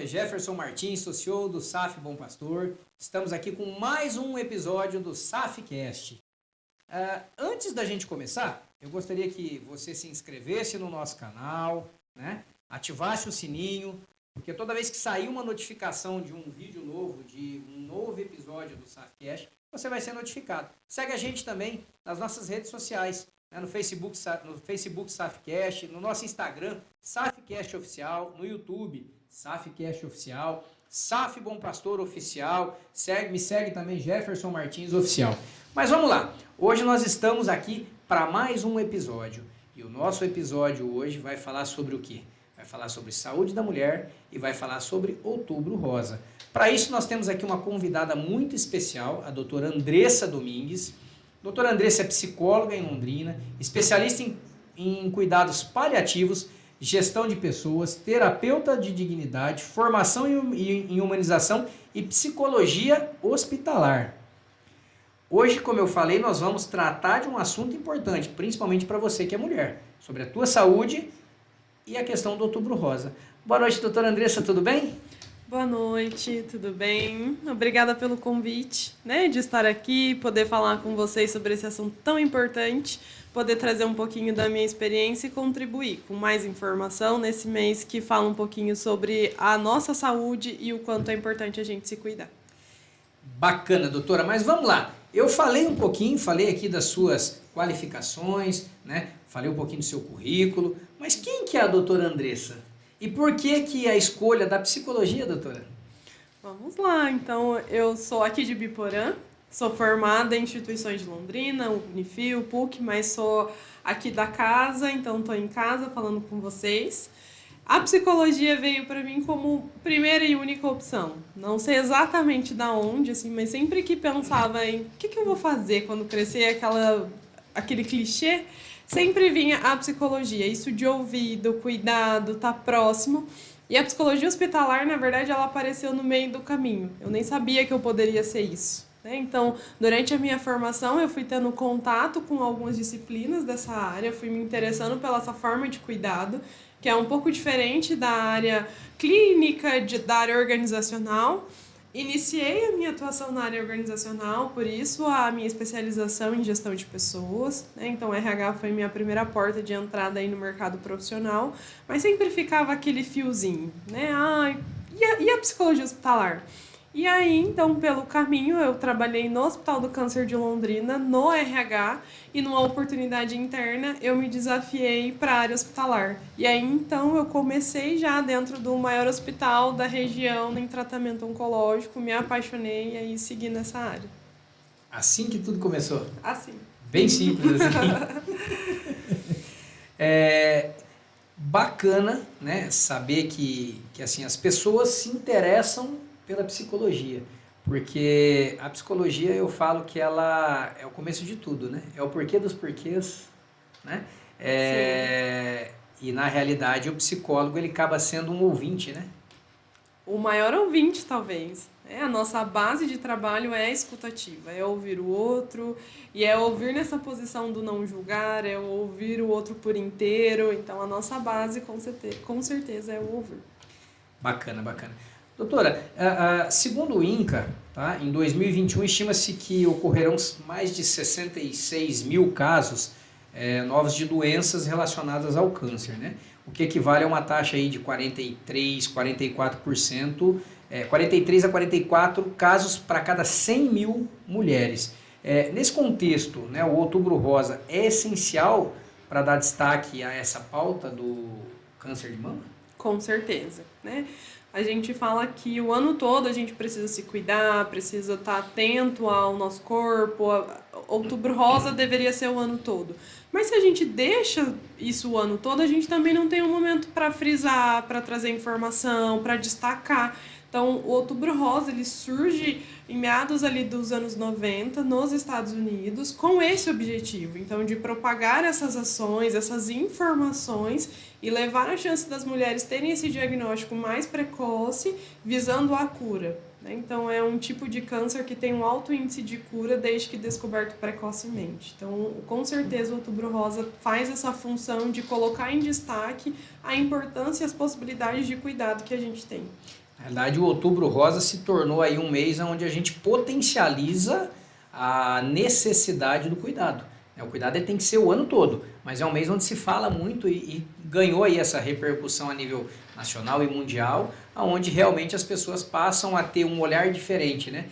é Jefferson Martins, sou CEO do SAF Bom Pastor. Estamos aqui com mais um episódio do SAFcast. Antes da gente começar, eu gostaria que você se inscrevesse no nosso canal, né? Ativasse o sininho, porque toda vez que sair uma notificação de um vídeo novo, de um novo episódio do SAFcast, você vai ser notificado. Segue a gente também nas nossas redes sociais, né? No Facebook SAFcast, no nosso Instagram, SAFcast Oficial, no YouTube, SAFcast Oficial, SAF Bom Pastor Oficial, me segue também Jefferson Martins Oficial. Mas vamos lá, hoje nós estamos aqui para mais um episódio. E o nosso episódio hoje vai falar sobre o quê? Vai falar sobre saúde da mulher e vai falar sobre Outubro Rosa. Para isso nós temos aqui uma convidada muito especial, a doutora Andressa Domingues. Doutora Andressa é psicóloga em Londrina, especialista em cuidados paliativos, gestão de pessoas, terapeuta de dignidade, formação em humanização e psicologia hospitalar. Hoje, como eu falei, nós vamos tratar de um assunto importante, principalmente para você que é mulher, sobre a tua saúde e a questão do Outubro Rosa. Boa noite, doutora Andressa, tudo bem? Boa noite, tudo bem? Obrigada pelo convite, de estar aqui, poder falar com vocês sobre esse assunto tão importante, poder trazer um pouquinho da minha experiência e contribuir com mais informação nesse mês que fala um pouquinho sobre a nossa saúde e o quanto é importante a gente se cuidar. Bacana, doutora, mas vamos lá. Eu falei um pouquinho, falei aqui das suas qualificações, né? Falei um pouquinho do seu currículo, mas quem que é a doutora Andressa? E por que a escolha da psicologia, doutora? Vamos lá, então eu sou aqui de Biporã, sou formada em instituições de Londrina, Unifil, PUC, mas sou aqui da casa, então estou em casa falando com vocês. A psicologia veio para mim como primeira e única opção. Não sei exatamente da onde, assim, mas sempre que pensava em o que eu vou fazer quando crescer, aquele clichê, sempre vinha a psicologia. Isso de ouvido, cuidado, tá próximo. E a psicologia hospitalar, na verdade, ela apareceu no meio do caminho. Eu nem sabia que eu poderia ser isso. Então, durante a minha formação, eu fui tendo contato com algumas disciplinas dessa área, fui me interessando pela essa forma de cuidado, que é um pouco diferente da área clínica, da área organizacional. Iniciei a minha atuação na área organizacional, por isso a minha especialização em gestão de pessoas, Então, RH foi minha primeira porta de entrada aí no mercado profissional, mas sempre ficava aquele fiozinho, e a psicologia hospitalar? E aí, então, pelo caminho, eu trabalhei no Hospital do Câncer de Londrina, no RH, e numa oportunidade interna, eu me desafiei para a área hospitalar. E aí, então, eu comecei já dentro do maior hospital da região em tratamento oncológico, me apaixonei e aí segui nessa área. Assim que tudo começou? Assim. Bem simples, assim. Bacana, né, saber que assim, as pessoas se interessam pela psicologia, porque a psicologia eu falo que ela é o começo de tudo, né? É o porquê dos porquês, né? E na realidade o psicólogo ele acaba sendo um ouvinte, né? O maior ouvinte, talvez. A nossa base de trabalho é a escutativa, é ouvir o outro, e é ouvir nessa posição do não julgar, é ouvir o outro por inteiro. Então, a nossa base, com certeza, é o ouvir. Bacana, bacana. Doutora, segundo o INCA, tá, em 2021, estima-se que ocorrerão mais de 66 mil casos novos de doenças relacionadas ao câncer, né? O que equivale a uma taxa aí de 43, 44%, 43 a 44 casos para cada 100 mil mulheres. Nesse contexto, né, o Outubro Rosa é essencial para dar destaque a essa pauta do câncer de mama? Com certeza, A gente fala que o ano todo a gente precisa se cuidar, precisa estar atento ao nosso corpo. Outubro Rosa deveria ser o ano todo. Mas se a gente deixa isso o ano todo, a gente também não tem um momento para frisar, para trazer informação, para destacar. Então, o Outubro Rosa ele surge em meados ali dos anos 90 nos Estados Unidos com esse objetivo, então de propagar essas ações, essas informações e levar a chance das mulheres terem esse diagnóstico mais precoce, visando a cura. Então, é um tipo de câncer que tem um alto índice de cura desde que descoberto precocemente. Então, com certeza, o Outubro Rosa faz essa função de colocar em destaque a importância e as possibilidades de cuidado que a gente tem. Na realidade, o Outubro Rosa se tornou aí um mês onde a gente potencializa a necessidade do cuidado. O cuidado ele tem que ser o ano todo, mas é um mês onde se fala muito e ganhou aí essa repercussão a nível nacional e mundial, onde realmente as pessoas passam a ter um olhar diferente, né?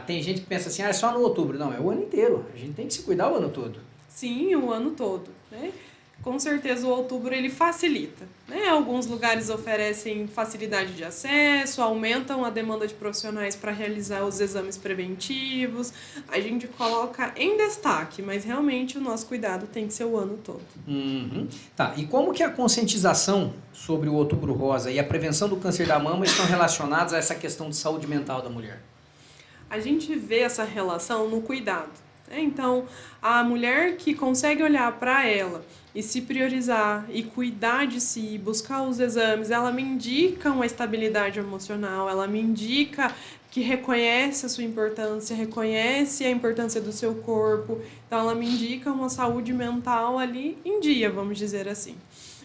Tem gente que pensa assim, é só no outubro. Não, é o ano inteiro. A gente tem que se cuidar o ano todo. Sim, o ano todo, né? Com certeza o outubro ele facilita, né? Alguns lugares oferecem facilidade de acesso, aumentam a demanda de profissionais para realizar os exames preventivos. A gente coloca em destaque, mas realmente o nosso cuidado tem que ser o ano todo. Uhum. Tá, e como que a conscientização sobre o Outubro Rosa e a prevenção do câncer da mama estão relacionados a essa questão de saúde mental da mulher? A gente vê essa relação no cuidado. Então, a mulher que consegue olhar para ela e se priorizar e cuidar de si, buscar os exames, ela me indica uma estabilidade emocional, ela me indica que reconhece a sua importância, reconhece a importância do seu corpo, então ela me indica uma saúde mental ali em dia, vamos dizer assim.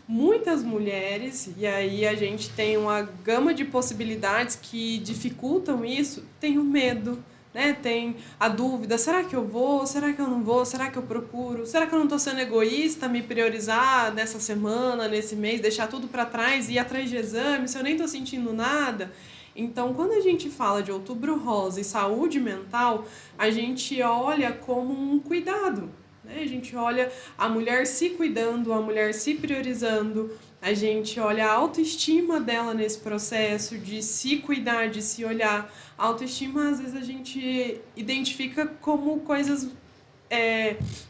Muitas mulheres, e aí a gente tem uma gama de possibilidades que dificultam isso, tem o medo, né? Tem a dúvida, será que eu vou? Será que eu não vou? Será que eu procuro? Será que eu não estou sendo egoísta, me priorizar nessa semana, nesse mês, deixar tudo para trás e ir atrás de exame, se eu nem estou sentindo nada? Então, quando a gente fala de Outubro Rosa e saúde mental, a gente olha como um cuidado, né? A gente olha a mulher se cuidando, a mulher se priorizando, a gente olha a autoestima dela nesse processo de se cuidar, de se olhar. A autoestima, às vezes, a gente identifica como coisas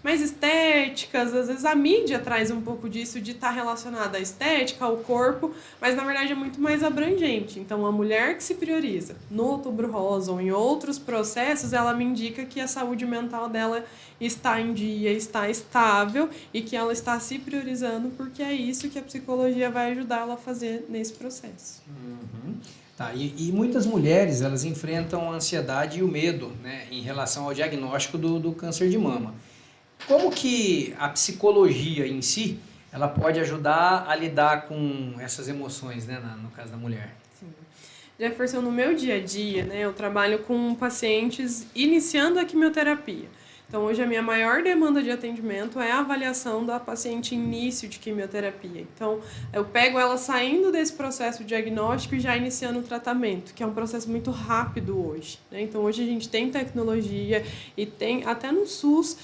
mais estéticas, às vezes a mídia traz um pouco disso de estar relacionada à estética, ao corpo, mas na verdade é muito mais abrangente. Então, a mulher que se prioriza no Outubro Rosa ou em outros processos, ela me indica que a saúde mental dela está em dia, está estável e que ela está se priorizando, porque é isso que a psicologia vai ajudar ela a fazer nesse processo. Uhum. Tá, e muitas mulheres, elas enfrentam a ansiedade e o medo, né, em relação ao diagnóstico do câncer de mama. Como que a psicologia em si, ela pode ajudar a lidar com essas emoções, né, no caso da mulher? Sim. Jefferson, no meu dia a dia, né, eu trabalho com pacientes iniciando a quimioterapia. Então, hoje a minha maior demanda de atendimento é a avaliação da paciente início de quimioterapia. Então, eu pego ela saindo desse processo diagnóstico e já iniciando o tratamento, que é um processo muito rápido hoje, né? Então, hoje a gente tem tecnologia e tem, até no SUS,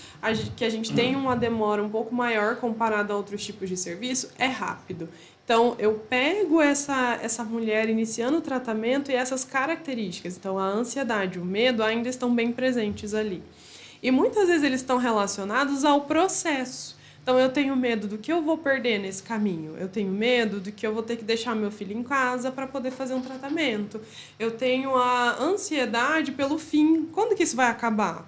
que a gente tem uma demora um pouco maior comparado a outros tipos de serviço, é rápido. Então, eu pego essa mulher iniciando o tratamento e essas características. Então, a ansiedade, o medo ainda estão bem presentes ali. E muitas vezes eles estão relacionados ao processo. Então, eu tenho medo do que eu vou perder nesse caminho. Eu tenho medo do que eu vou ter que deixar meu filho em casa para poder fazer um tratamento. Eu tenho a ansiedade pelo fim. Quando que isso vai acabar?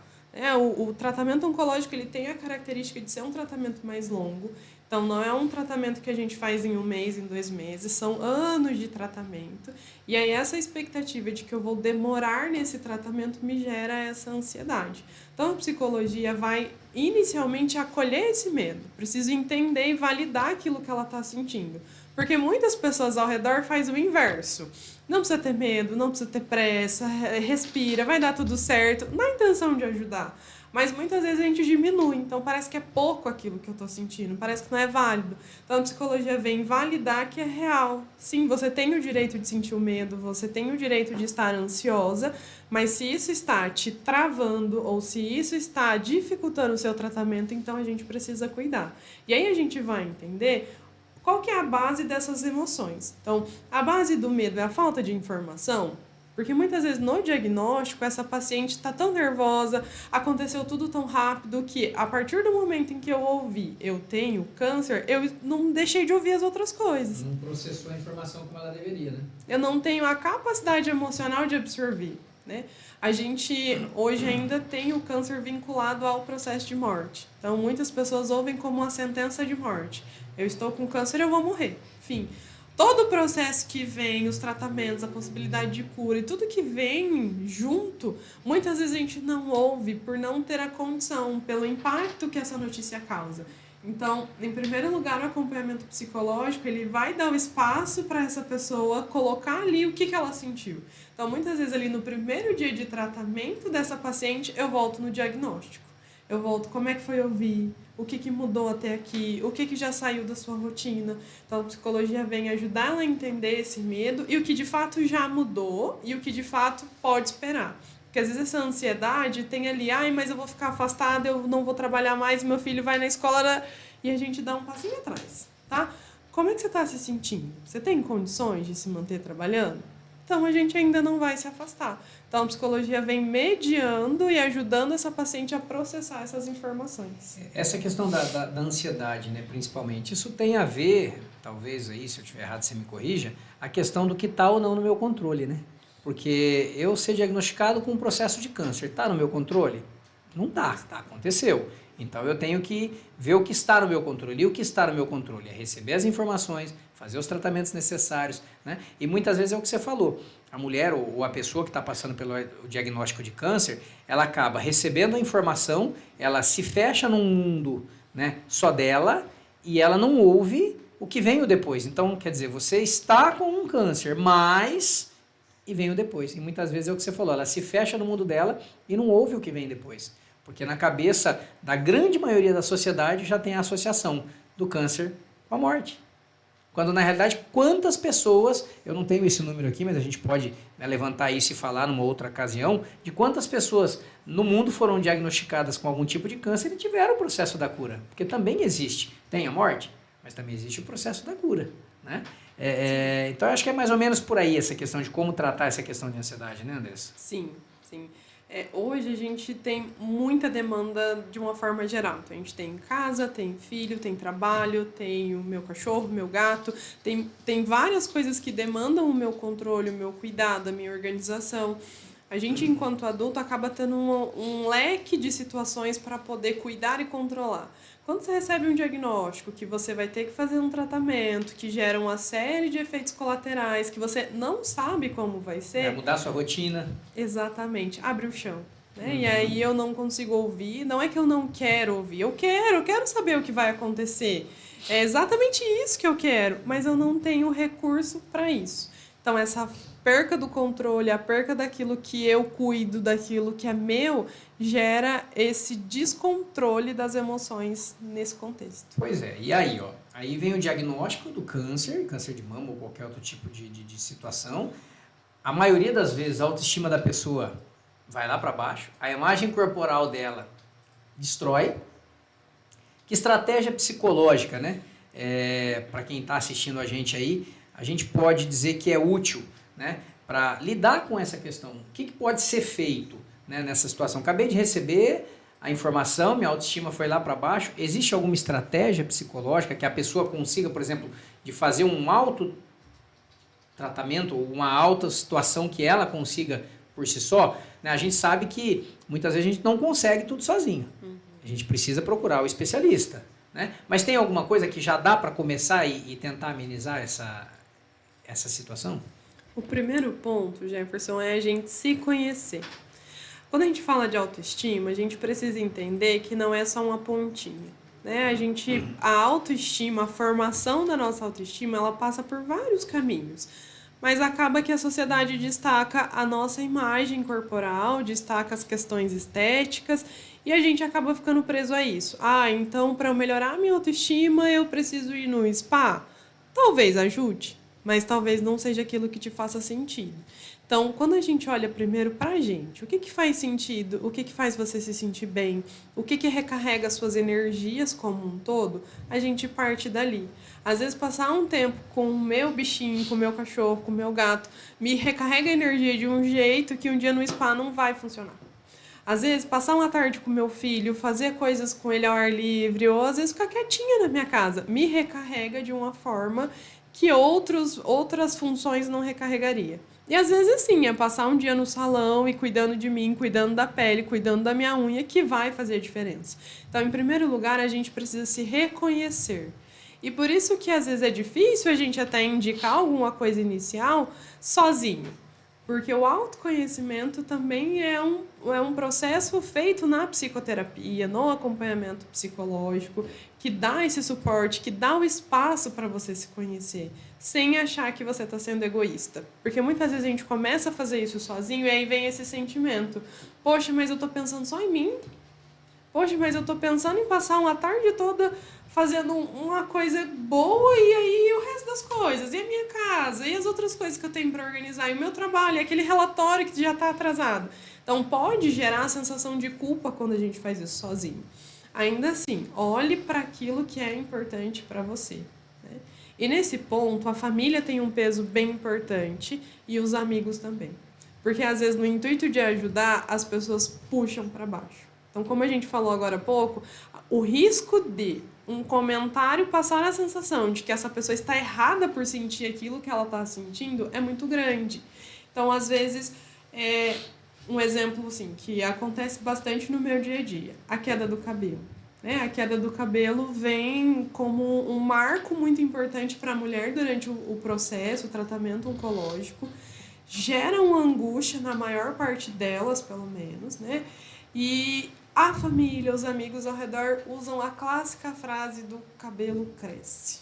O tratamento oncológico ele tem a característica de ser um tratamento mais longo. Então, não é um tratamento que a gente faz em 1 mês, em 2 meses, são anos de tratamento. E aí, essa expectativa de que eu vou demorar nesse tratamento me gera essa ansiedade. Então, a psicologia vai inicialmente acolher esse medo. Preciso entender e validar aquilo que ela está sentindo. Porque muitas pessoas ao redor fazem o inverso. Não precisa ter medo, não precisa ter pressa, respira, vai dar tudo certo, na intenção de ajudar. Mas muitas vezes a gente diminui, então parece que é pouco aquilo que eu estou sentindo, parece que não é válido. Então a psicologia vem validar que é real. Sim, você tem o direito de sentir o medo, você tem o direito de estar ansiosa, mas se isso está te travando ou se isso está dificultando o seu tratamento, então a gente precisa cuidar. E aí a gente vai entender qual que é a base dessas emoções. Então, a base do medo é a falta de informação. Porque muitas vezes no diagnóstico, essa paciente está tão nervosa, aconteceu tudo tão rápido que a partir do momento em que eu ouvi eu tenho câncer, eu não deixei de ouvir as outras coisas. Não processou a informação como ela deveria, né? Eu não tenho a capacidade emocional de absorver, né? A gente hoje ainda tem o câncer vinculado ao processo de morte. Então muitas pessoas ouvem como uma sentença de morte. Eu estou com câncer, eu vou morrer. Enfim, todo o processo que vem, os tratamentos, a possibilidade de cura e tudo que vem junto, muitas vezes a gente não ouve por não ter a condição, pelo impacto que essa notícia causa. Então, em primeiro lugar, o acompanhamento psicológico, ele vai dar o espaço para essa pessoa colocar ali o que ela sentiu. Então, muitas vezes ali no primeiro dia de tratamento dessa paciente, eu volto no diagnóstico. Eu volto, como é que foi ouvir? O que mudou até aqui? O que já saiu da sua rotina? Então, a psicologia vem ajudar ela a entender esse medo e o que de fato já mudou e o que de fato pode esperar. Porque às vezes essa ansiedade tem ali, mas eu vou ficar afastada, eu não vou trabalhar mais, meu filho vai na escola, e a gente dá um passinho atrás, tá? Como é que você está se sentindo? Você tem condições de se manter trabalhando? Então a gente ainda não vai se afastar. Então a psicologia vem mediando e ajudando essa paciente a processar essas informações. Essa questão da ansiedade, né, principalmente, isso tem a ver, talvez aí, se eu estiver errado, você me corrija, a questão do que está ou não no meu controle, né? Porque eu ser diagnosticado com um processo de câncer, está no meu controle? Não está, aconteceu. Então eu tenho que ver o que está no meu controle. E o que está no meu controle é receber as informações, fazer os tratamentos necessários, né? E muitas vezes é o que você falou. A mulher ou a pessoa que está passando pelo diagnóstico de câncer, ela acaba recebendo a informação, ela se fecha num mundo, né, só dela e ela não ouve o que vem depois. Então, quer dizer, você está com um câncer, mas... e vem o depois. E muitas vezes é o que você falou, ela se fecha no mundo dela e não ouve o que vem depois. Porque na cabeça da grande maioria da sociedade já tem a associação do câncer com a morte. Quando na realidade, quantas pessoas, eu não tenho esse número aqui, mas a gente pode, né, levantar isso e falar numa outra ocasião, de quantas pessoas no mundo foram diagnosticadas com algum tipo de câncer e tiveram o processo da cura. Porque também existe, tem a morte, mas também existe o processo da cura, né? Então, eu acho que é mais ou menos por aí essa questão de como tratar essa questão de ansiedade, né, Andressa? Sim. Hoje a gente tem muita demanda de uma forma geral. Então, a gente tem casa, tem filho, tem trabalho, tem o meu cachorro, meu gato. Tem várias coisas que demandam o meu controle, o meu cuidado, a minha organização. A gente, enquanto adulto, acaba tendo um leque de situações para poder cuidar e controlar. Quando você recebe um diagnóstico que você vai ter que fazer um tratamento, que gera uma série de efeitos colaterais, que você não sabe como vai ser... vai mudar a sua rotina. Exatamente. Abre o chão. Né? E aí eu não consigo ouvir. Não é que eu não quero ouvir. Eu quero saber o que vai acontecer. É exatamente isso que eu quero, mas eu não tenho recurso para isso. Então, essa perca do controle, a perca daquilo que eu cuido, daquilo que é meu, gera esse descontrole das emoções nesse contexto. Pois é, e aí, aí vem o diagnóstico do câncer de mama ou qualquer outro tipo de situação. A maioria das vezes a autoestima da pessoa vai lá para baixo, a imagem corporal dela destrói. Que estratégia psicológica, né? Para quem está assistindo a gente pode dizer que é útil, né, para lidar com essa questão. O que pode ser feito, né, nessa situação? Acabei de receber a informação, minha autoestima foi lá para baixo. Existe alguma estratégia psicológica que a pessoa consiga, por exemplo, de fazer um autotratamento, uma alta situação que ela consiga por si só? Né? A gente sabe que muitas vezes a gente não consegue tudo sozinho. A gente precisa procurar o especialista. Né? Mas tem alguma coisa que já dá para começar e tentar amenizar essa situação? O primeiro ponto, Jefferson, é a gente se conhecer. Quando a gente fala de autoestima, a gente precisa entender que não é só uma pontinha. Né? A autoestima, a formação da nossa autoestima, ela passa por vários caminhos. Mas acaba que a sociedade destaca a nossa imagem corporal, destaca as questões estéticas, e a gente acaba ficando preso a isso. Então para eu melhorar a minha autoestima, eu preciso ir no spa? Talvez ajude, mas talvez não seja aquilo que te faça sentido. Então, quando a gente olha primeiro pra gente, o que faz sentido? O que faz você se sentir bem? O que recarrega as suas energias como um todo? A gente parte dali. Às vezes, passar um tempo com o meu bichinho, com o meu cachorro, com o meu gato, me recarrega a energia de um jeito que um dia no spa não vai funcionar. Às vezes, passar uma tarde com meu filho, fazer coisas com ele ao ar livre, ou às vezes ficar quietinha na minha casa, me recarrega de uma forma que outras funções não recarregaria. E às vezes sim, é passar um dia no salão e cuidando de mim, cuidando da pele, cuidando da minha unha, que vai fazer a diferença. Então, em primeiro lugar, a gente precisa se reconhecer. E por isso que às vezes é difícil a gente até indicar alguma coisa inicial sozinho. Porque o autoconhecimento também é um processo feito na psicoterapia, no acompanhamento psicológico, que dá esse suporte, que dá o espaço para você se conhecer, sem achar que você está sendo egoísta. Porque muitas vezes a gente começa a fazer isso sozinho e aí vem esse sentimento. Poxa, mas eu estou pensando só em mim. Poxa, mas eu estou pensando em passar uma tarde toda fazendo uma coisa boa e aí o resto das coisas, e a minha casa, e as outras coisas que eu tenho para organizar, e o meu trabalho, e aquele relatório que já está atrasado. Então pode gerar a sensação de culpa quando a gente faz isso sozinho. Ainda assim, olhe para aquilo que é importante para você. Né? E nesse ponto, a família tem um peso bem importante e os amigos também. Porque às vezes no intuito de ajudar, as pessoas puxam para baixo. Então, como a gente falou agora há pouco, o risco de um comentário passar a sensação de que essa pessoa está errada por sentir aquilo que ela está sentindo é muito grande. Então, às vezes, um exemplo assim, que acontece bastante no meu dia a dia, a queda do cabelo. Né? A queda do cabelo vem como um marco muito importante para a mulher durante o processo, o tratamento oncológico, gera uma angústia na maior parte delas, pelo menos, né? E a família, os amigos ao redor usam a clássica frase do cabelo cresce.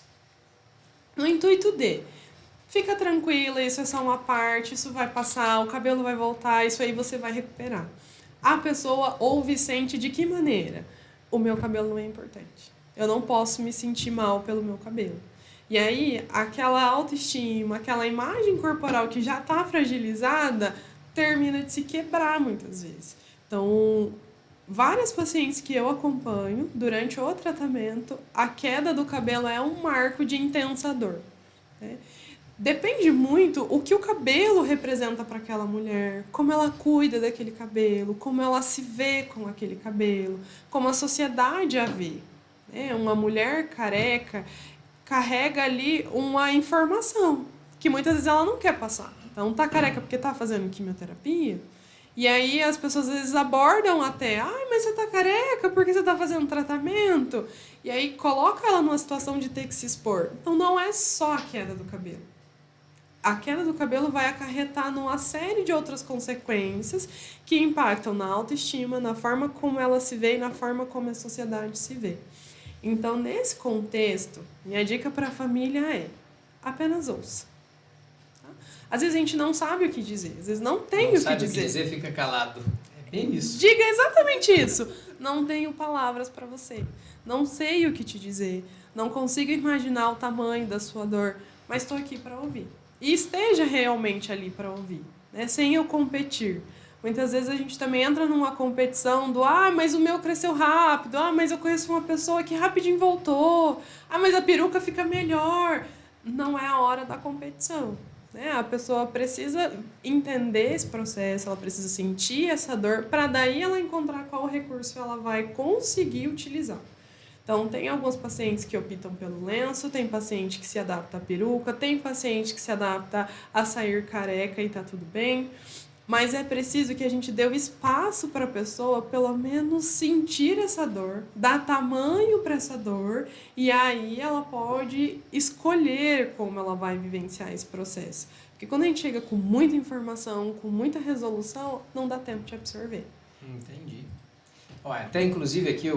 No intuito de, fica tranquila, isso é só uma parte, isso vai passar, o cabelo vai voltar, isso aí você vai recuperar. A pessoa ouve e sente de que maneira? O meu cabelo não é importante. Eu não posso me sentir mal pelo meu cabelo. E aí, aquela autoestima, aquela imagem corporal que já está fragilizada, termina de se quebrar muitas vezes. Então, várias pacientes que eu acompanho durante o tratamento, a queda do cabelo é um marco de intensa dor. Né? Depende muito o que o cabelo representa para aquela mulher, como ela cuida daquele cabelo, como ela se vê com aquele cabelo, como a sociedade a vê. Né? Uma mulher careca carrega ali uma informação que muitas vezes ela não quer passar. Então, tá careca porque tá fazendo quimioterapia? E aí as pessoas às vezes abordam até, mas você tá careca porque você tá fazendo tratamento? E aí coloca ela numa situação de ter que se expor. Então não é só a queda do cabelo. A queda do cabelo vai acarretar numa série de outras consequências que impactam na autoestima, na forma como ela se vê e na forma como a sociedade se vê. Então, nesse contexto, minha dica para a família é apenas ouça. Às vezes a gente não sabe o que dizer, às vezes não tem o que dizer. Não sabe o que dizer, fica calado. É bem isso. Diga exatamente isso. Não tenho palavras para você. Não sei o que te dizer. Não consigo imaginar o tamanho da sua dor, mas estou aqui para ouvir. E esteja realmente ali para ouvir, né? Sem eu competir. Muitas vezes a gente também entra numa competição do mas o meu cresceu rápido, mas eu conheço uma pessoa que rapidinho voltou, mas a peruca fica melhor. Não é a hora da competição. Né? A pessoa precisa entender esse processo, ela precisa sentir essa dor para daí ela encontrar qual recurso ela vai conseguir utilizar. Então, tem alguns pacientes que optam pelo lenço, tem paciente que se adapta à peruca, tem paciente que se adapta a sair careca e tá tudo bem. Mas é preciso que a gente dê o espaço para a pessoa, pelo menos, sentir essa dor, dar tamanho para essa dor, e aí ela pode escolher como ela vai vivenciar esse processo. Porque quando a gente chega com muita informação, com muita resolução, não dá tempo de absorver. Entendi. Até inclusive aqui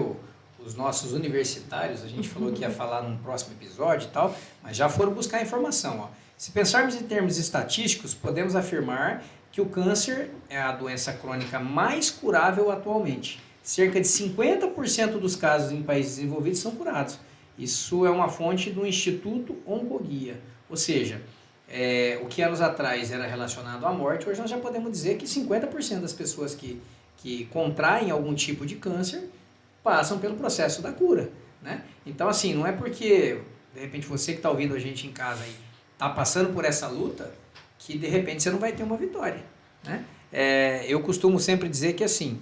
os nossos universitários, a gente falou que ia falar num próximo episódio e tal, mas já foram buscar informação. Se pensarmos em termos estatísticos, podemos afirmar que o câncer é a doença crônica mais curável atualmente. Cerca de 50% dos casos em países desenvolvidos são curados. Isso é uma fonte do Instituto Oncoguia. Ou seja, o que anos atrás era relacionado à morte, hoje nós já podemos dizer que 50% das pessoas que contraem algum tipo de câncer passam pelo processo da cura. Né? Então, assim, não é porque, de repente, você que está ouvindo a gente em casa aí está passando por essa luta, que de repente você não vai ter uma vitória. Né? Eu costumo sempre dizer que assim,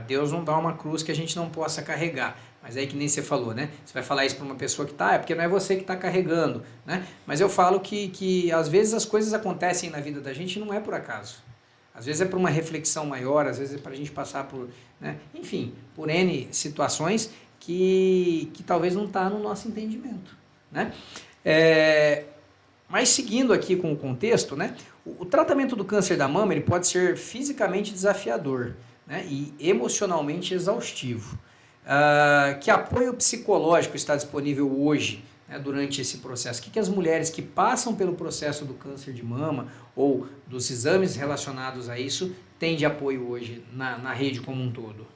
Deus não dá uma cruz que a gente não possa carregar. Mas aí que nem você falou, né? Você vai falar isso para uma pessoa que é porque não é você que está carregando. Né? Mas eu falo que às vezes as coisas acontecem na vida da gente e não é por acaso. Às vezes é por uma reflexão maior, às vezes é para a gente passar por, né? Enfim, por N situações que talvez não está no nosso entendimento. Né? Mas seguindo aqui com o contexto, né, O tratamento do câncer da mama ele pode ser fisicamente desafiador, né, e emocionalmente exaustivo. Que apoio psicológico está disponível hoje, né, durante esse processo? O que as mulheres que passam pelo processo do câncer de mama ou dos exames relacionados a isso têm de apoio hoje na rede como um todo?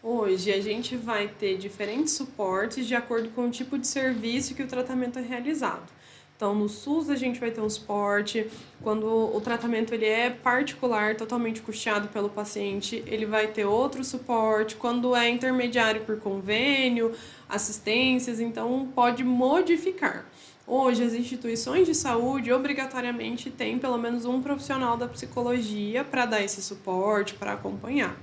Hoje a gente vai ter diferentes suportes de acordo com o tipo de serviço que o tratamento é realizado. Então, no SUS a gente vai ter um suporte, quando o tratamento ele é particular, totalmente custeado pelo paciente, ele vai ter outro suporte. Quando é intermediário por convênio, assistências, então pode modificar. Hoje, as instituições de saúde obrigatoriamente têm pelo menos um profissional da psicologia para dar esse suporte, para acompanhar.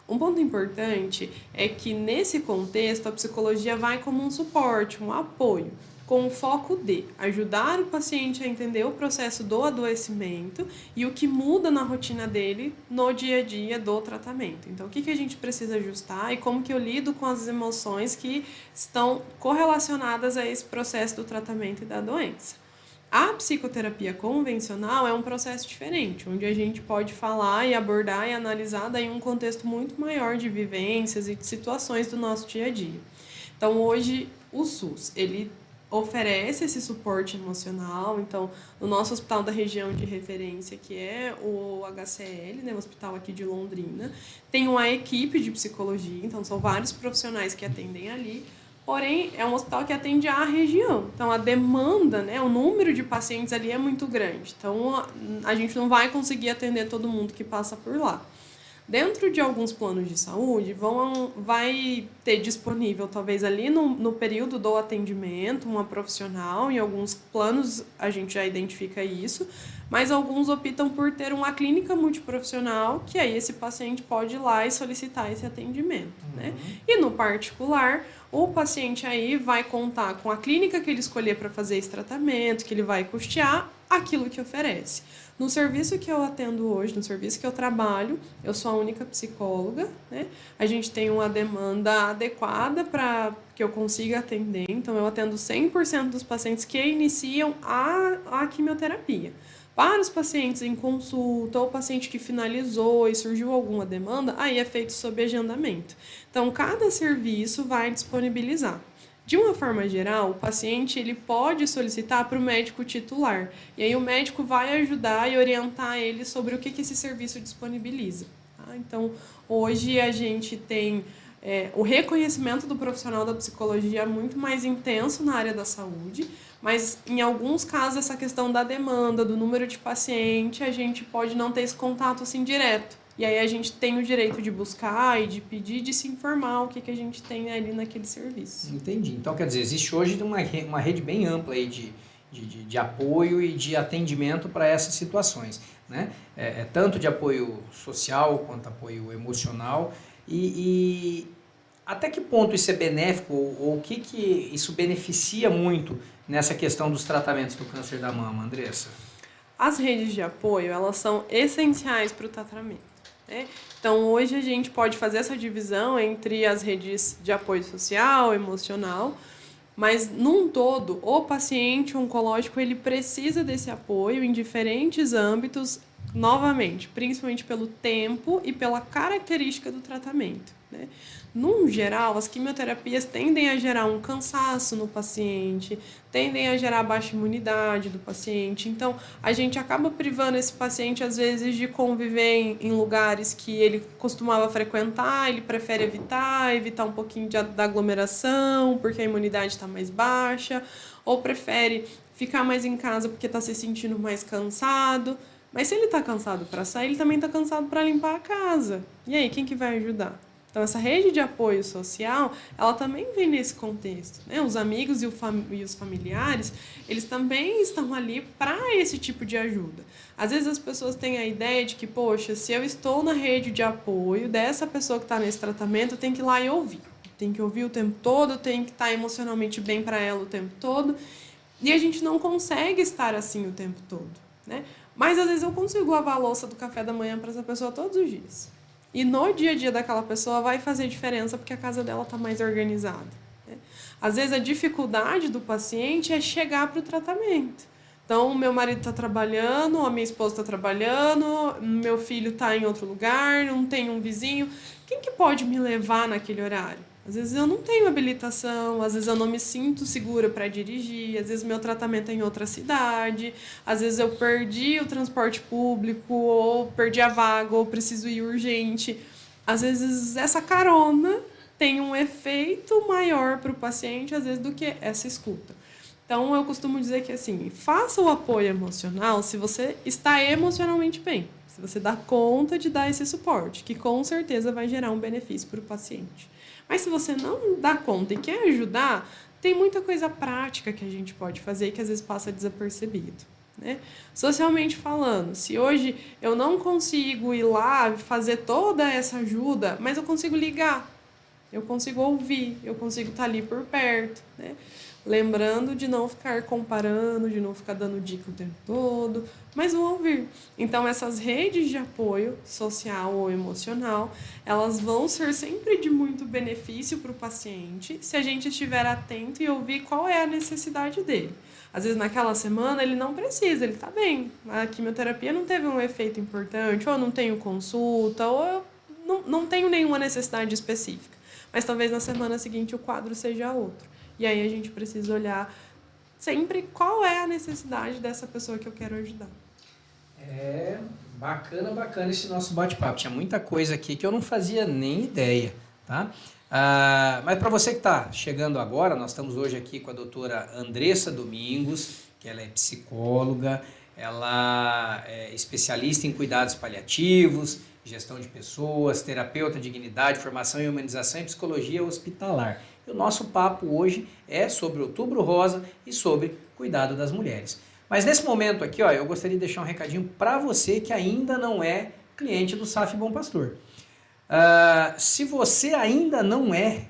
Um ponto importante é que, nesse contexto, a psicologia vai como um suporte, um apoio, com o foco de ajudar o paciente a entender o processo do adoecimento e o que muda na rotina dele no dia a dia do tratamento. Então, o que a gente precisa ajustar e como que eu lido com as emoções que estão correlacionadas a esse processo do tratamento e da doença. A psicoterapia convencional é um processo diferente, onde a gente pode falar e abordar e analisar daí um contexto muito maior de vivências e de situações do nosso dia a dia. Então, hoje, o SUS, ele oferece esse suporte emocional. Então, no nosso hospital da região de referência, que é o HCL, né, o hospital aqui de Londrina, tem uma equipe de psicologia, então são vários profissionais que atendem ali, porém é um hospital que atende a região, então a demanda, né, o número de pacientes ali é muito grande, então a gente não vai conseguir atender todo mundo que passa por lá. Dentro de alguns planos de saúde, vai ter disponível, talvez ali no período do atendimento, uma profissional. Em alguns planos a gente já identifica isso, mas alguns optam por ter uma clínica multiprofissional, que aí esse paciente pode ir lá e solicitar esse atendimento, né? E no particular, o paciente aí vai contar com a clínica que ele escolher para fazer esse tratamento, que ele vai custear aquilo que oferece. No serviço que eu atendo hoje, no serviço que eu trabalho, eu sou a única psicóloga, né? A gente tem uma demanda adequada para que eu consiga atender, então eu atendo 100% dos pacientes que iniciam a quimioterapia. Para os pacientes em consulta ou paciente que finalizou e surgiu alguma demanda, aí é feito sob agendamento. Então, cada serviço vai disponibilizar. De uma forma geral, o paciente ele pode solicitar para o médico titular. E aí o médico vai ajudar e orientar ele sobre o que esse serviço disponibiliza. Tá? Então, hoje a gente tem o reconhecimento do profissional da psicologia muito mais intenso na área da saúde, mas em alguns casos essa questão da demanda, do número de paciente, a gente pode não ter esse contato assim direto. E aí a gente tem o direito de buscar e de pedir, de se informar o que a gente tem ali naquele serviço. Entendi. Então, quer dizer, existe hoje uma rede bem ampla aí de apoio e de atendimento para essas situações, né? Tanto de apoio social quanto apoio emocional. E até que ponto isso é benéfico ou o que isso beneficia muito nessa questão dos tratamentos do câncer da mama, Andressa? As redes de apoio, elas são essenciais para o tratamento. Então, hoje a gente pode fazer essa divisão entre as redes de apoio social, emocional, mas, num todo, o paciente oncológico ele precisa desse apoio em diferentes âmbitos, novamente, principalmente pelo tempo e pela característica do tratamento, né? Num geral, as quimioterapias tendem a gerar um cansaço no paciente, tendem a gerar baixa imunidade do paciente. Então, a gente acaba privando esse paciente, às vezes, de conviver em lugares que ele costumava frequentar, ele prefere evitar um pouquinho da aglomeração, porque a imunidade está mais baixa, ou prefere ficar mais em casa porque está se sentindo mais cansado. Mas se ele está cansado para sair, ele também está cansado para limpar a casa. E aí, quem que vai ajudar? Então, essa rede de apoio social, ela também vem nesse contexto, né? Os amigos e os familiares, eles também estão ali para esse tipo de ajuda. Às vezes as pessoas têm a ideia de que, poxa, se eu estou na rede de apoio dessa pessoa que está nesse tratamento, eu tenho que ir lá e ouvir. Tem que ouvir o tempo todo, tem que estar emocionalmente bem para ela o tempo todo. E a gente não consegue estar assim o tempo todo, né? Mas às vezes eu consigo lavar a louça do café da manhã para essa pessoa todos os dias. E no dia a dia daquela pessoa vai fazer diferença porque a casa dela está mais organizada, né? Às vezes a dificuldade do paciente é chegar para o tratamento. Então, meu marido está trabalhando, a minha esposa está trabalhando, meu filho está em outro lugar, não tem um vizinho. Quem que pode me levar naquele horário? Às vezes eu não tenho habilitação, às vezes eu não me sinto segura para dirigir, às vezes meu tratamento é em outra cidade, às vezes eu perdi o transporte público, ou perdi a vaga, ou preciso ir urgente. Às vezes essa carona tem um efeito maior para o paciente, às vezes, do que essa escuta. Então, eu costumo dizer que, assim, faça o apoio emocional se você está emocionalmente bem. Se você dá conta de dar esse suporte, que com certeza vai gerar um benefício para o paciente. Mas se você não dá conta e quer ajudar, tem muita coisa prática que a gente pode fazer que às vezes passa desapercebido, né? Socialmente falando, se hoje eu não consigo ir lá fazer toda essa ajuda, mas eu consigo ligar, eu consigo ouvir, eu consigo estar ali por perto, né? Lembrando de não ficar comparando, de não ficar dando dica o tempo todo, mas vão ouvir. Então, essas redes de apoio social ou emocional, elas vão ser sempre de muito benefício para o paciente se a gente estiver atento e ouvir qual é a necessidade dele. Às vezes, naquela semana, ele não precisa, ele está bem. A quimioterapia não teve um efeito importante, ou não tenho consulta, ou eu não tenho nenhuma necessidade específica. Mas talvez na semana seguinte o quadro seja outro. E aí a gente precisa olhar sempre qual é a necessidade dessa pessoa que eu quero ajudar. É bacana esse nosso bate-papo. Tinha muita coisa aqui que eu não fazia nem ideia, tá? Mas para você que está chegando agora, nós estamos hoje aqui com a doutora Andressa Domingos, que ela é psicóloga, ela é especialista em cuidados paliativos, gestão de pessoas, terapeuta, dignidade, formação em humanização e psicologia hospitalar. E o nosso papo hoje é sobre Outubro Rosa e sobre cuidado das mulheres. Mas nesse momento aqui, ó, eu gostaria de deixar um recadinho para você que ainda não é cliente do SAF Bom Pastor. Se você ainda não é,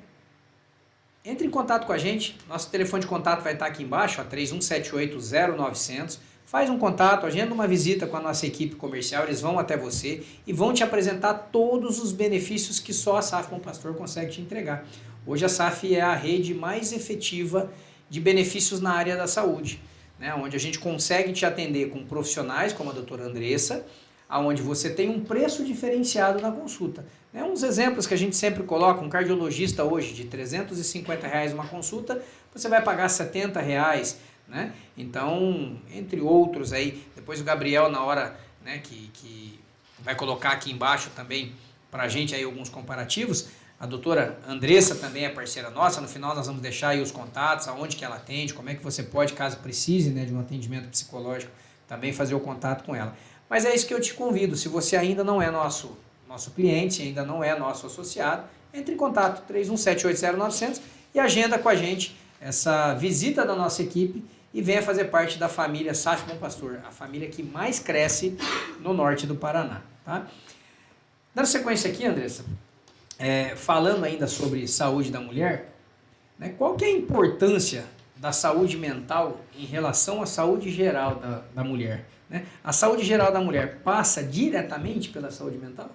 entre em contato com a gente. Nosso telefone de contato vai estar aqui embaixo, 31780900. Faz um contato, agenda uma visita com a nossa equipe comercial, eles vão até você e vão te apresentar todos os benefícios que só a SAF Bom Pastor consegue te entregar. Hoje a SAF é a rede mais efetiva de benefícios na área da saúde, né? Onde a gente consegue te atender com profissionais como a doutora Andressa, onde você tem um preço diferenciado na consulta. Né? Uns exemplos que a gente sempre coloca, um cardiologista hoje de R$350 uma consulta, você vai pagar R$70, né? Então, entre outros aí, depois o Gabriel na hora, né, que vai colocar aqui embaixo também para a gente aí alguns comparativos. A doutora Andressa também é parceira nossa, no final nós vamos deixar aí os contatos, aonde que ela atende, como é que você pode, caso precise, né, de um atendimento psicológico, também fazer o contato com ela. Mas é isso que eu te convido, se você ainda não é nosso cliente, ainda não é nosso associado, entre em contato, 31780900 e agenda com a gente essa visita da nossa equipe e venha fazer parte da família SAF Bom Pastor, a família que mais cresce no norte do Paraná. Tá? Dando sequência aqui, Andressa, falando ainda sobre saúde da mulher, né, qual que é a importância da saúde mental em relação à saúde geral da mulher? Né? A saúde geral da mulher passa diretamente pela saúde mental?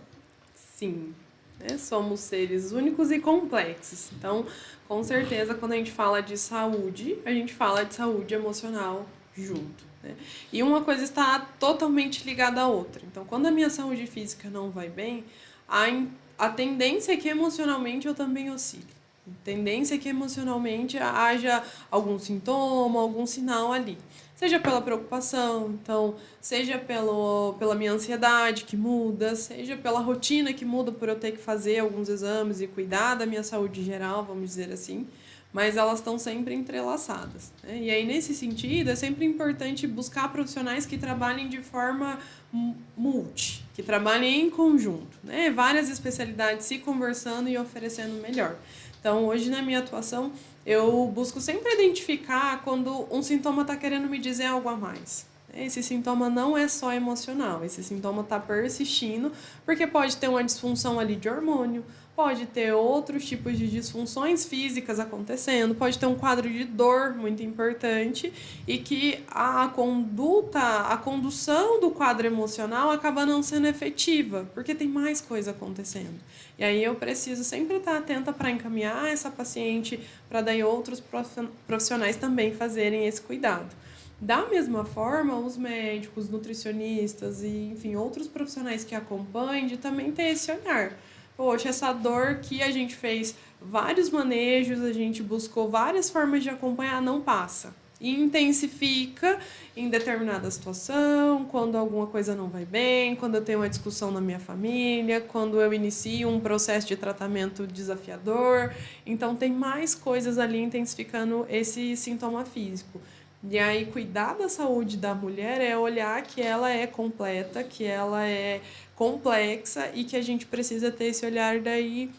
Sim, né? Somos seres únicos e complexos. Então, com certeza, quando a gente fala de saúde, a gente fala de saúde emocional junto, né? E uma coisa está totalmente ligada à outra. Então, quando a minha saúde física não vai bem, a tendência é que emocionalmente eu também oscile. A tendência é que emocionalmente haja algum sintoma, algum sinal ali. Seja pela preocupação, então, seja pela minha ansiedade que muda, seja pela rotina que muda por eu ter que fazer alguns exames e cuidar da minha saúde geral, vamos dizer assim, mas elas estão sempre entrelaçadas, né? E aí, nesse sentido, é sempre importante buscar profissionais que trabalhem de forma multi, que trabalhem em conjunto, né? Várias especialidades se conversando e oferecendo melhor. Então, hoje na minha atuação, eu busco sempre identificar quando um sintoma está querendo me dizer algo a mais. Esse sintoma não é só emocional, esse sintoma está persistindo, porque pode ter uma disfunção ali de hormônio, pode ter outros tipos de disfunções físicas acontecendo, pode ter um quadro de dor muito importante e que a condução do quadro emocional acaba não sendo efetiva, porque tem mais coisa acontecendo. E aí eu preciso sempre estar atenta para encaminhar essa paciente, para daí outros profissionais também fazerem esse cuidado. Da mesma forma, os médicos, nutricionistas e, enfim, outros profissionais que acompanham de também ter esse olhar. Poxa, essa dor que a gente fez vários manejos, a gente buscou várias formas de acompanhar, não passa. E intensifica em determinada situação, quando alguma coisa não vai bem, quando eu tenho uma discussão na minha família, quando eu inicio um processo de tratamento desafiador. Então, tem mais coisas ali intensificando esse sintoma físico. E aí, cuidar da saúde da mulher é olhar que ela é completa, que ela é complexa e que a gente precisa ter esse olhar daí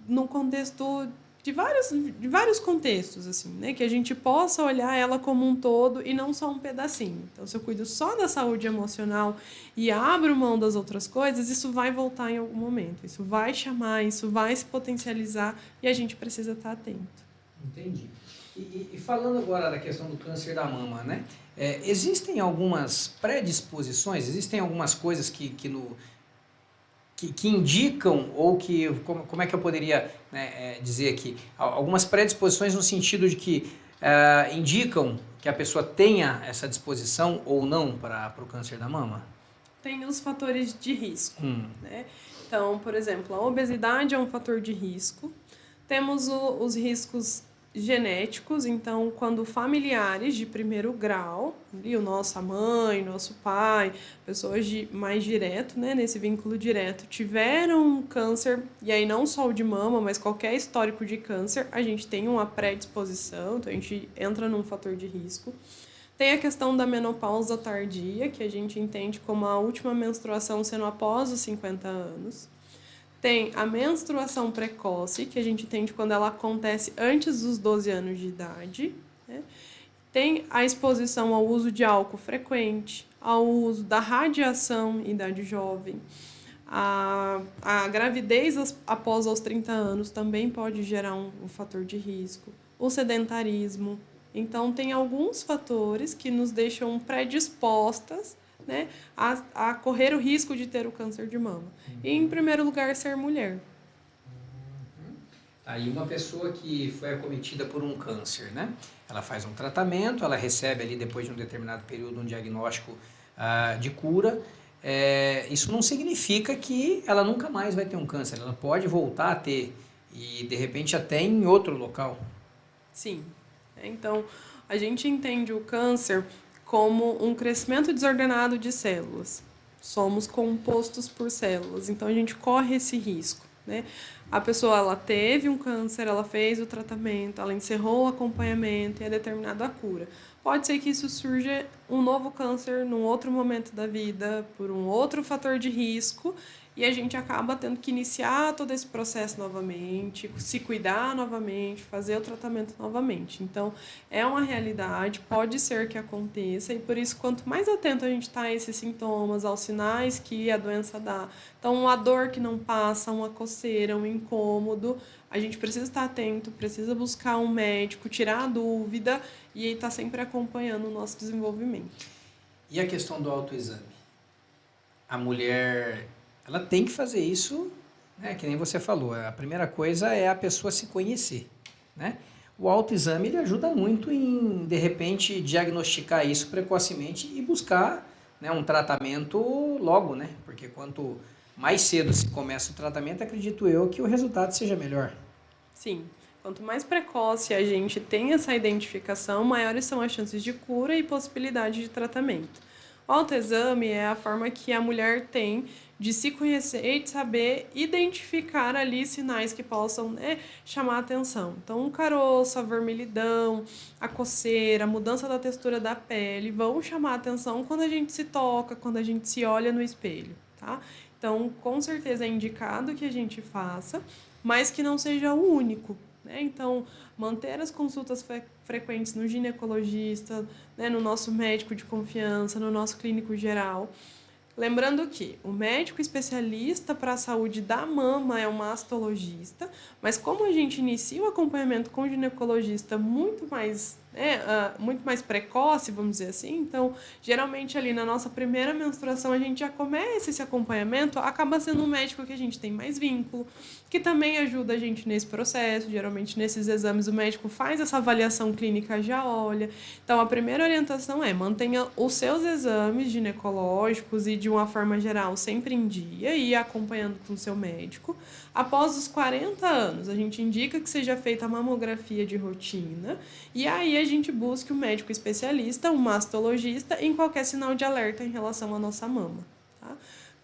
no contexto de vários contextos, assim, né? Que a gente possa olhar ela como um todo e não só um pedacinho. Então, se eu cuido só da saúde emocional e abro mão das outras coisas, isso vai voltar em algum momento. Isso vai chamar, isso vai se potencializar e a gente precisa estar atento. Entendi. E falando agora da questão do câncer da mama, né? Existem algumas predisposições, existem algumas coisas que indicam, ou que, como é que eu poderia, né, dizer aqui, algumas predisposições no sentido de que indicam que a pessoa tenha essa disposição ou não para o câncer da mama? Tem os fatores de risco, né? Então, por exemplo, a obesidade é um fator de risco. Temos os riscos genéticos, então quando familiares de primeiro grau, ali, o nossa mãe, nosso pai, pessoas mais direto, né, nesse vínculo direto, tiveram câncer, e aí não só o de mama, mas qualquer histórico de câncer, a gente tem uma predisposição, então a gente entra num fator de risco. Tem a questão da menopausa tardia, que a gente entende como a última menstruação sendo após os 50 anos. Tem a menstruação precoce, que a gente entende quando ela acontece antes dos 12 anos de idade, né? Tem a exposição ao uso de álcool frequente, ao uso da radiação em idade jovem. A gravidez após os 30 anos também pode gerar um fator de risco. O sedentarismo. Então, tem alguns fatores que nos deixam predispostas, né, a correr o risco de ter o câncer de mama. E, em primeiro lugar, ser mulher. Aí uma pessoa que foi acometida por um câncer, né? Ela faz um tratamento, ela recebe ali depois de um determinado período um diagnóstico de cura. Isso não significa que ela nunca mais vai ter um câncer. Ela pode voltar a ter e de repente até em outro local. Sim. Então, a gente entende o câncer como um crescimento desordenado de células. Somos compostos por células, então a gente corre esse risco, né? A pessoa, ela teve um câncer, ela fez o tratamento, ela encerrou o acompanhamento e é determinada a cura. Pode ser que isso surja um novo câncer num outro momento da vida, por um outro fator de risco, e a gente acaba tendo que iniciar todo esse processo novamente, se cuidar novamente, fazer o tratamento novamente. Então, é uma realidade, pode ser que aconteça, e por isso, quanto mais atento a gente está a esses sintomas, aos sinais que a doença dá, então, uma dor que não passa, uma coceira, um incômodo, a gente precisa estar atento, precisa buscar um médico, tirar a dúvida e estar sempre acompanhando o nosso desenvolvimento. E a questão do autoexame? A mulher, ela tem que fazer isso, né, que nem você falou. A primeira coisa é a pessoa se conhecer, né? O autoexame, ele ajuda muito em, de repente, diagnosticar isso precocemente e buscar, né, um tratamento logo, né? Porque quanto mais cedo se começa o tratamento, acredito eu que o resultado seja melhor. Sim. Quanto mais precoce a gente tem essa identificação, maiores são as chances de cura e possibilidade de tratamento. O autoexame é a forma que a mulher tem de se conhecer e de saber identificar ali sinais que possam, né, chamar a atenção. Então, o caroço, a vermelhidão, a coceira, a mudança da textura da pele vão chamar a atenção quando a gente se toca, quando a gente se olha no espelho, tá? Então, com certeza é indicado que a gente faça, mas que não seja o único, né? Então, manter as consultas frequentes no ginecologista, né, no nosso médico de confiança, no nosso clínico geral. Lembrando que o médico especialista para a saúde da mama é um mastologista, mas como a gente inicia o acompanhamento com o ginecologista muito mais né, muito mais precoce, vamos dizer assim. Então, geralmente ali na nossa primeira menstruação a gente já começa esse acompanhamento, acaba sendo um médico que a gente tem mais vínculo, que também ajuda a gente nesse processo. Geralmente nesses exames o médico faz essa avaliação clínica, já olha. Então, a primeira orientação é: mantenha os seus exames ginecológicos e de uma forma geral sempre em dia e acompanhando com o seu médico. Após os 40 anos, a gente indica que seja feita a mamografia de rotina e aí a gente busca um médico especialista, um mastologista, em qualquer sinal de alerta em relação à nossa mama. Tá?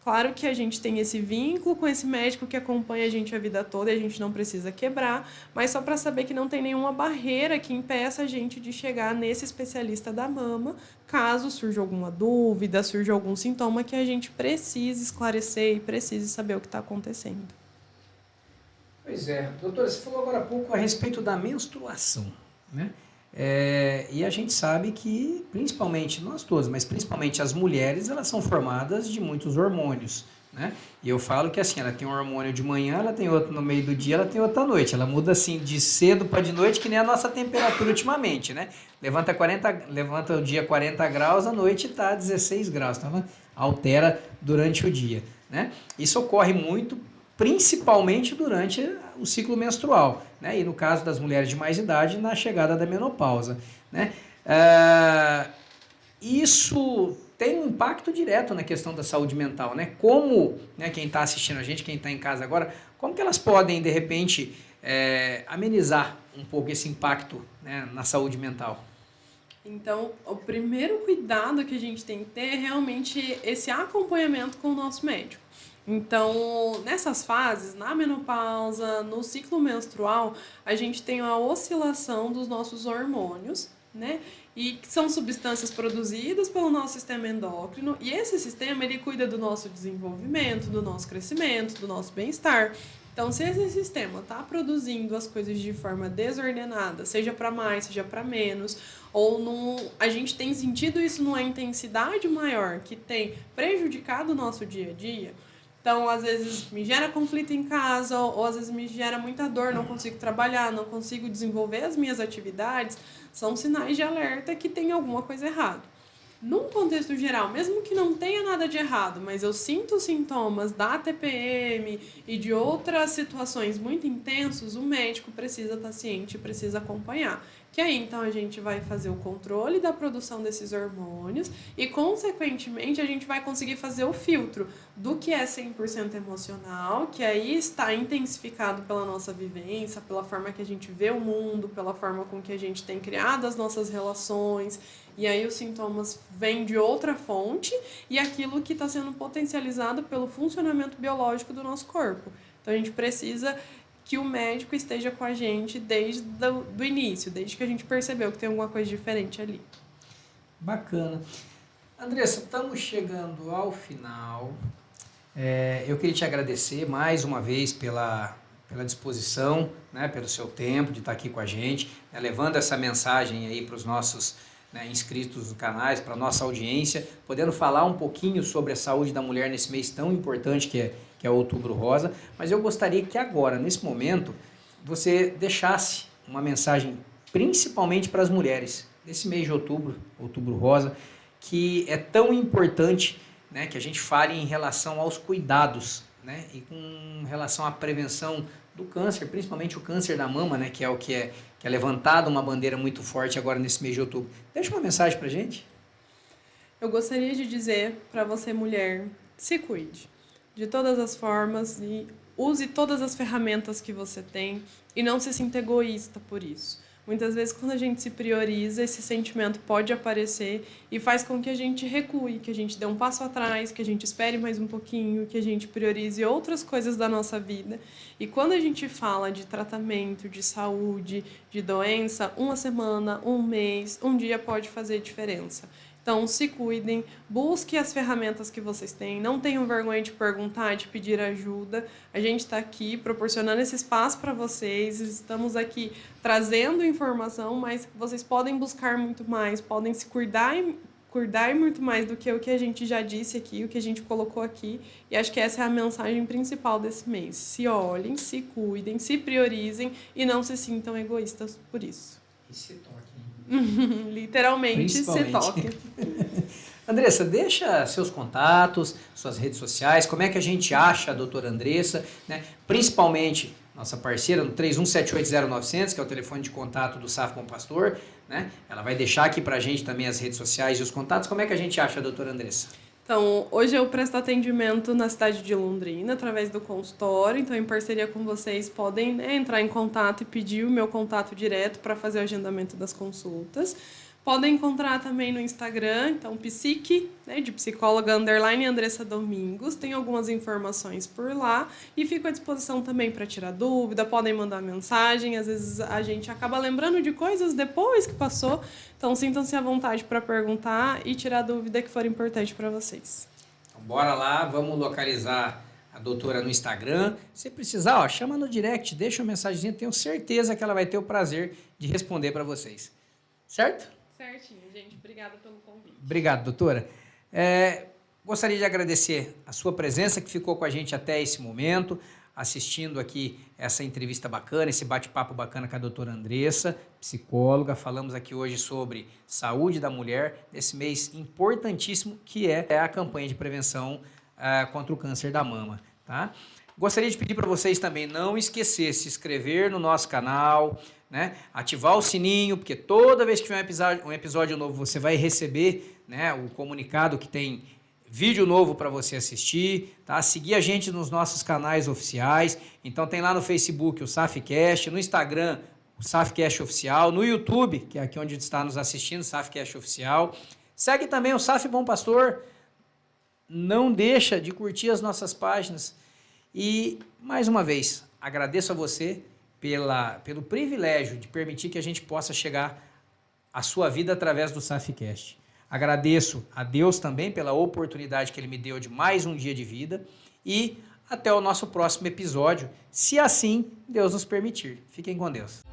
Claro que a gente tem esse vínculo com esse médico que acompanha a gente a vida toda e a gente não precisa quebrar, mas só para saber que não tem nenhuma barreira que impeça a gente de chegar nesse especialista da mama, caso surja alguma dúvida, surja algum sintoma que a gente precise esclarecer e precise saber o que está acontecendo. Pois é, doutora, você falou agora há pouco a respeito da menstruação, né? E a gente sabe que, principalmente nós todos, mas principalmente as mulheres, elas são formadas de muitos hormônios, né? E eu falo que assim, ela tem um hormônio de manhã, ela tem outro no meio do dia, ela tem outro à noite. Ela muda assim de cedo para de noite, que nem a nossa temperatura ultimamente, né? Levanta o dia 40 graus, à noite está 16 graus, então ela altera durante o dia, né? Isso ocorre muito principalmente durante o ciclo menstrual, né? E no caso das mulheres de mais idade, na chegada da menopausa, né? Isso tem um impacto direto na questão da saúde mental, né? Como, né, quem está assistindo a gente, quem está em casa agora, como que elas podem, de repente, amenizar um pouco esse impacto, né, na saúde mental? Então, o primeiro cuidado que a gente tem que ter é realmente esse acompanhamento com o nosso médico. Então, nessas fases, na menopausa, no ciclo menstrual, a gente tem a oscilação dos nossos hormônios, né? E que são substâncias produzidas pelo nosso sistema endócrino, e esse sistema ele cuida do nosso desenvolvimento, do nosso crescimento, do nosso bem-estar. Então, se esse sistema está produzindo as coisas de forma desordenada, seja para mais, seja para menos, ou a gente tem sentido isso numa intensidade maior, que tem prejudicado o nosso dia a dia. Então, às vezes me gera conflito em casa, ou às vezes me gera muita dor, não consigo trabalhar, não consigo desenvolver as minhas atividades, são sinais de alerta que tem alguma coisa errada. Num contexto geral, mesmo que não tenha nada de errado, mas eu sinto sintomas da TPM e de outras situações muito intensos, o médico precisa estar ciente, precisa acompanhar. Que aí, então, a gente vai fazer o controle da produção desses hormônios e, consequentemente, a gente vai conseguir fazer o filtro do que é 100% emocional, que aí está intensificado pela nossa vivência, pela forma que a gente vê o mundo, pela forma com que a gente tem criado as nossas relações. E aí os sintomas vêm de outra fonte e aquilo que está sendo potencializado pelo funcionamento biológico do nosso corpo. Então, a gente precisa que o médico esteja com a gente desde o início, desde que a gente percebeu que tem alguma coisa diferente ali. Bacana. Andressa, estamos chegando ao final. Eu queria te agradecer mais uma vez pela disposição, né, pelo seu tempo de estar aqui com a gente, né, levando essa mensagem aí para os nossos, né, inscritos do canais, para a nossa audiência, podendo falar um pouquinho sobre a saúde da mulher nesse mês tão importante que é o Outubro Rosa, mas eu gostaria que agora, nesse momento, você deixasse uma mensagem principalmente para as mulheres, nesse mês de outubro, Outubro Rosa, que é tão importante, né, que a gente fale em relação aos cuidados, né, e com relação à prevenção do câncer, principalmente o câncer da mama, né, que é levantado uma bandeira muito forte agora nesse mês de outubro. Deixa uma mensagem para a gente. Eu gostaria de dizer para você, mulher, se cuide de todas as formas e use todas as ferramentas que você tem e não se sinta egoísta por isso. Muitas vezes, quando a gente se prioriza, esse sentimento pode aparecer e faz com que a gente recue, que a gente dê um passo atrás, que a gente espere mais um pouquinho, que a gente priorize outras coisas da nossa vida. E quando a gente fala de tratamento, de saúde, de doença, uma semana, um mês, um dia pode fazer diferença. Então, se cuidem, busquem as ferramentas que vocês têm, não tenham vergonha de perguntar, de pedir ajuda. A gente está aqui proporcionando esse espaço para vocês, estamos aqui trazendo informação, mas vocês podem buscar muito mais, podem se cuidar muito mais do que o que a gente já disse aqui, o que a gente colocou aqui. E acho que essa é a mensagem principal desse mês. Se olhem, se cuidem, se priorizem e não se sintam egoístas por isso. E se toquem. Literalmente se toca. Andressa, deixa seus contatos, suas redes sociais, como é que a gente acha a doutora Andressa, né? Principalmente nossa parceira no 31780900, que é o telefone de contato do SAF Bom Pastor, né? Ela vai deixar aqui pra gente também as redes sociais e os contatos. Como é que a gente acha a doutora Andressa? Então, hoje eu presto atendimento na cidade de Londrina, através do consultório. Então, em parceria com vocês, podem, né, entrar em contato e pedir o meu contato direto para fazer o agendamento das consultas. Podem encontrar também no Instagram, então, psique, né, de psicóloga _ Andressa Domingos. Tem algumas informações por lá e fico à disposição também para tirar dúvida. Podem mandar mensagem, às vezes a gente acaba lembrando de coisas depois que passou. Então, sintam-se à vontade para perguntar e tirar dúvida que for importante para vocês. Então, bora lá, vamos localizar a doutora no Instagram. Se precisar, ó, chama no direct, deixa uma mensagenzinha, tenho certeza que ela vai ter o prazer de responder para vocês. Certo? Certinho, gente. Obrigada pelo convite. Obrigado, doutora. Gostaria de agradecer a sua presença, que ficou com a gente até esse momento, assistindo aqui essa entrevista bacana, esse bate-papo bacana com a doutora Andressa, psicóloga. Falamos aqui hoje sobre saúde da mulher, nesse mês importantíssimo que é a campanha de prevenção contra o câncer da mama, tá? Gostaria de pedir para vocês também não esquecer de se inscrever no nosso canal, né? Ativar o sininho, porque toda vez que tiver um episódio novo você vai receber, né, o comunicado que tem vídeo novo para você assistir, tá? Seguir a gente nos nossos canais oficiais. Então tem lá no Facebook o SAFcast, no Instagram o SAFcast Oficial, no YouTube, que é aqui onde está nos assistindo, SAFcast Oficial. Segue também o SAF Bom Pastor. Não deixa de curtir as nossas páginas. E, mais uma vez, agradeço a você pelo privilégio de permitir que a gente possa chegar à sua vida através do SAFcast. Agradeço a Deus também pela oportunidade que Ele me deu de mais um dia de vida e até o nosso próximo episódio, se assim Deus nos permitir. Fiquem com Deus.